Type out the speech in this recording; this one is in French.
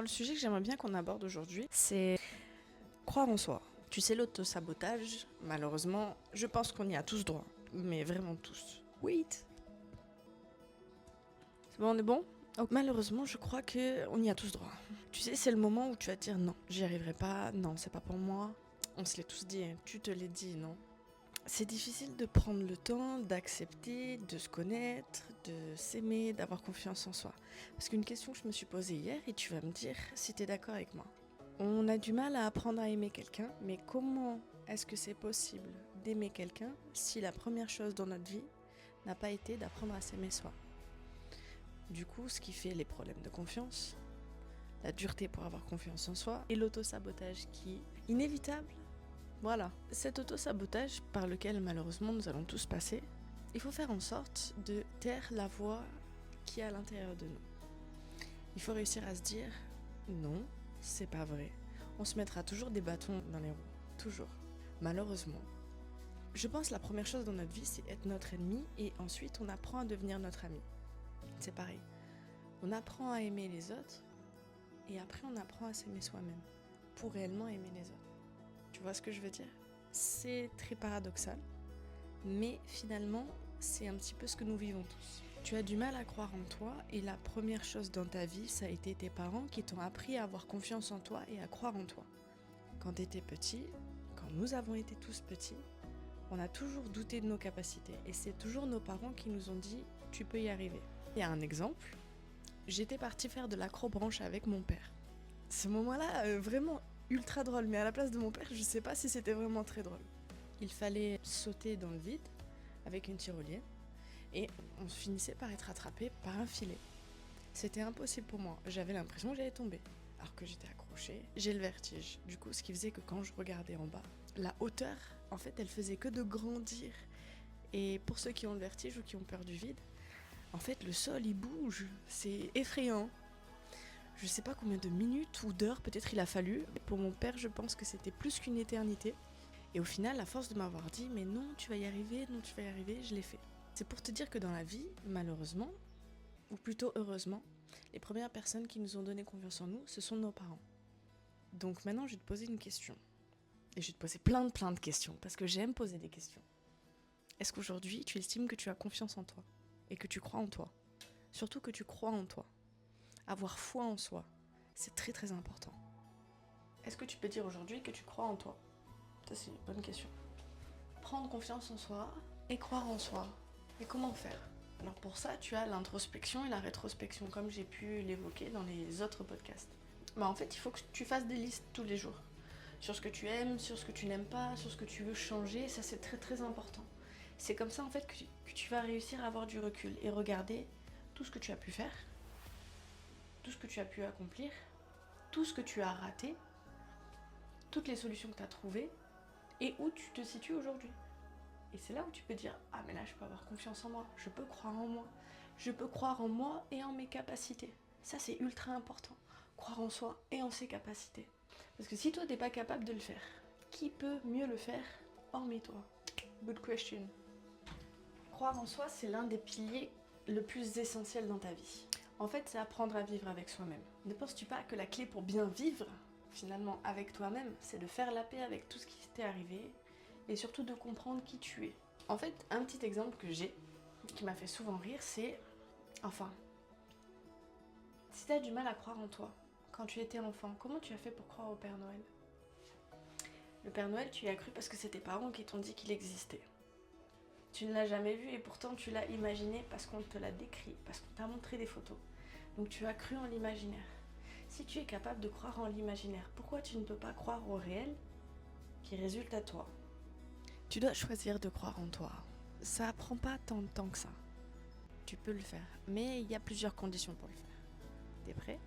Le sujet que j'aimerais bien qu'on aborde aujourd'hui, c'est croire en soi. Tu sais, l'auto-sabotage, malheureusement, je pense qu'on y a tous droit. Mais vraiment tous. Wait. C'est bon, on est bon? Oh, malheureusement, je crois qu'on y a tous droit. Tu sais, c'est le moment où tu vas te dire non, j'y arriverai pas, non, c'est pas pour moi. On se l'est tous dit, hein. Tu te l'es dit, non? C'est difficile de prendre le temps d'accepter, de se connaître, de s'aimer, d'avoir confiance en soi. Parce qu'une question que je me suis posée hier, et tu vas me dire si tu es d'accord avec moi. On a du mal à apprendre à aimer quelqu'un, mais comment est-ce que c'est possible d'aimer quelqu'un si la première chose dans notre vie n'a pas été d'apprendre à s'aimer soi? Du coup, ce qui fait les problèmes de confiance, la dureté pour avoir confiance en soi et l'auto-sabotage qui est inévitable. Voilà, cet auto-sabotage par lequel malheureusement nous allons tous passer, il faut faire en sorte de taire la voix qui est à l'intérieur de nous. Il faut réussir à se dire non, c'est pas vrai. On se mettra toujours des bâtons dans les roues, toujours. Malheureusement. Je pense que la première chose dans notre vie, c'est être notre ennemi et ensuite on apprend à devenir notre ami. C'est pareil. On apprend à aimer les autres et après on apprend à s'aimer soi-même pour réellement aimer les autres. Tu vois ce que je veux dire? C'est très paradoxal, mais finalement, c'est un petit peu ce que nous vivons tous. Tu as du mal à croire en toi et la première chose dans ta vie, ça a été tes parents qui t'ont appris à avoir confiance en toi et à croire en toi. Quand tu étais petit, quand nous avons été tous petits, on a toujours douté de nos capacités et c'est toujours nos parents qui nous ont dit « tu peux y arriver ». Il y a un exemple, j'étais partie faire de l'acrobranche avec mon père. Ce moment-là, vraiment ultra drôle, mais à la place de mon père, je sais pas si c'était vraiment très drôle. Il fallait sauter dans le vide avec une tyrolienne et on finissait par être attrapé par un filet. C'était impossible pour moi, j'avais l'impression que j'allais tomber. Alors que j'étais accrochée, j'ai le vertige. Du coup, ce qui faisait que quand je regardais en bas, la hauteur, en fait, elle faisait que de grandir. Et pour ceux qui ont le vertige ou qui ont peur du vide, en fait, le sol, il bouge. C'est effrayant. Je sais pas combien de minutes ou d'heures peut-être il a fallu. Pour mon père, je pense que c'était plus qu'une éternité. Et au final, à force de m'avoir dit « mais non, tu vas y arriver, non, tu vas y arriver », je l'ai fait. C'est pour te dire que dans la vie, malheureusement, ou plutôt heureusement, les premières personnes qui nous ont donné confiance en nous, ce sont nos parents. Donc maintenant, je vais te poser une question. Et je vais te poser plein de questions, parce que j'aime poser des questions. Est-ce qu'aujourd'hui, tu estimes que tu as confiance en toi et que tu crois en toi? Surtout que tu crois en toi. Avoir foi en soi, c'est très très important. Est-ce que tu peux dire aujourd'hui que tu crois en toi? Ça, c'est une bonne question. Prendre confiance en soi et croire en soi. Et comment faire? Alors pour ça, tu as l'introspection et la rétrospection, comme j'ai pu l'évoquer dans les autres podcasts. En fait, il faut que tu fasses des listes tous les jours. Sur ce que tu aimes, sur ce que tu n'aimes pas, sur ce que tu veux changer, ça c'est très très important. C'est comme ça en fait que tu vas réussir à avoir du recul et regarder tout ce que tu as pu faire, tout ce que tu as pu accomplir, tout ce que tu as raté, toutes les solutions que tu as trouvées et où tu te situes aujourd'hui. Et c'est là où tu peux dire « Ah mais là je peux avoir confiance en moi, je peux croire en moi, je peux croire en moi et en mes capacités ». Ça c'est ultra important, croire en soi et en ses capacités. Parce que si toi t'es pas capable de le faire, qui peut mieux le faire hormis toi? Good question. Croire en soi c'est l'un des piliers le plus essentiel dans ta vie. En fait c'est apprendre à vivre avec soi-même. Ne penses-tu pas que la clé pour bien vivre finalement avec toi-même, c'est de faire la paix avec tout ce qui t'est arrivé et surtout de comprendre qui tu es. En fait, un petit exemple que j'ai, qui m'a fait souvent rire, c'est... si t'as du mal à croire en toi, quand tu étais enfant, comment tu as fait pour croire au Père Noël? Le Père Noël, tu y as cru parce que c'est tes parents qui t'ont dit qu'il existait. Tu ne l'as jamais vu et pourtant tu l'as imaginé parce qu'on te l'a décrit, parce qu'on t'a montré des photos. Donc tu as cru en l'imaginaire. Si tu es capable de croire en l'imaginaire, pourquoi tu ne peux pas croire au réel qui résulte à toi? Tu dois choisir de croire en toi. Ça prend pas tant de temps que ça. Tu peux le faire, mais il y a plusieurs conditions pour le faire. T'es prêt?